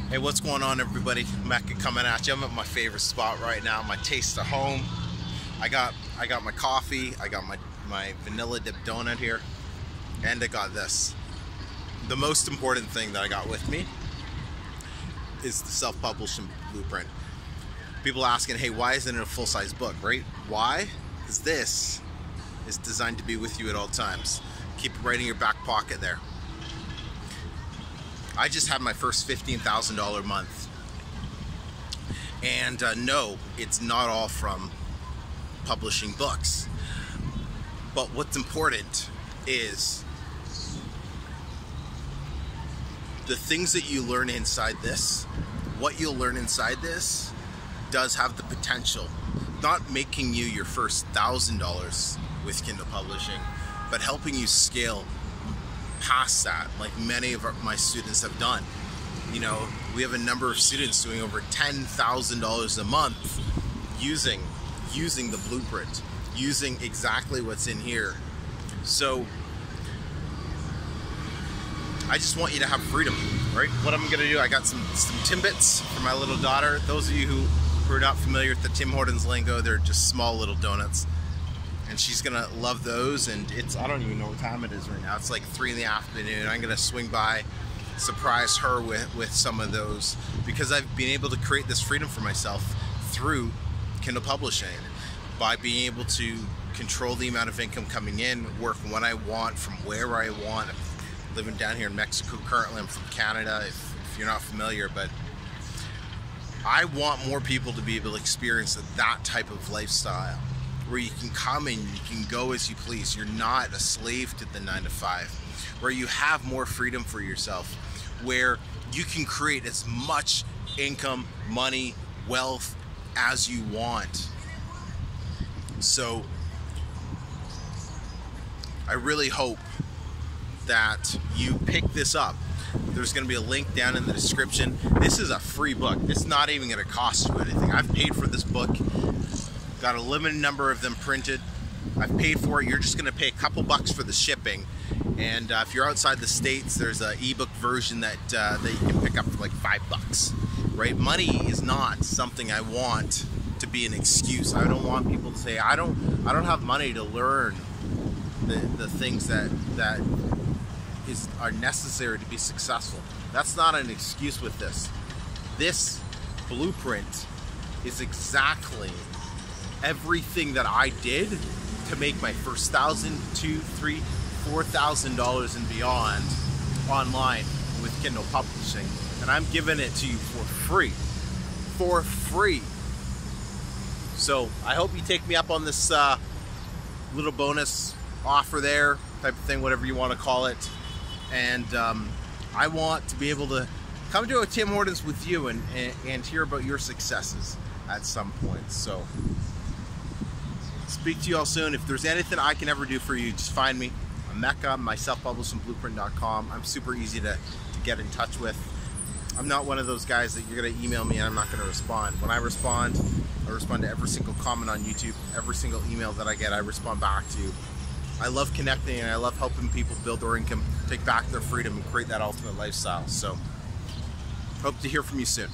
Hey, what's going on, everybody? Mecca coming at you. I'm at my favorite spot right now, my taste of home. I got my coffee, I got my vanilla dip donut here, and I got this. The most important thing that I got with me is the self-publishing blueprint. People asking, hey, why isn't it a full-size book, right? Why? Because this is designed to be with you at all times. Keep it right in your back pocket there. I just had my first $15,000 month, and no, it's not all from publishing books, but what's important is the things that you learn inside this. What you'll learn inside this does have the potential, not making you your first $1,000 with Kindle publishing, but helping you scale past that, like many of my students have done. You know, we have a number of students doing over $10,000 a month using the blueprint, using exactly what's in here. So I just want you to have freedom, right? What I'm gonna do, I got some Timbits for my little daughter. Those of you who are not familiar with the Tim Hortons lingo, they're just small little donuts. And she's gonna love those, and I don't even know what time it is right now. It's like 3 in the afternoon. I'm gonna swing by, surprise her with some of those, because I've been able to create this freedom for myself through Kindle publishing, by being able to control the amount of income coming in, work when I want, from where I want. I'm living down here in Mexico currently. I'm from Canada, if you're not familiar, but I want more people to be able to experience that type of lifestyle, where you can come and you can go as you please. You're not a slave to the 9 to 5, where you have more freedom for yourself, where you can create as much income, money, wealth as you want. So I really hope that you pick this up. There's going to be a link down in the description. This is a free book. It's not even going to cost you anything. I've paid for this book. Got a limited number of them printed. I've paid for it. You're just going to pay a couple bucks for the shipping. And if you're outside the States, there's an ebook version that you can pick up for like $5, right? Money is not something I want to be an excuse. I don't want people to say, I don't have money to learn the things that are necessary to be successful. That's not an excuse with this. This blueprint is exactly everything that I did to make my first $1,000, $2,000, $3,000, $4,000 and beyond online with Kindle publishing, and I'm giving it to you for free. For free. So I hope you take me up on this little bonus offer there, type of thing, whatever you want to call it. And I want to be able to come to a Tim Hortons with you and hear about your successes at some point. So speak to you all soon. If there's anything I can ever do for you, just find me. I'm Mecca, my selfpublishingblueprint.com. I'm super easy to get in touch with. I'm not one of those guys that you're going to email me and I'm not going to respond. When I respond to every single comment on YouTube, every single email that I get, I respond back to you. I love connecting and I love helping people build their income, take back their freedom, and create that ultimate lifestyle. So, hope to hear from you soon.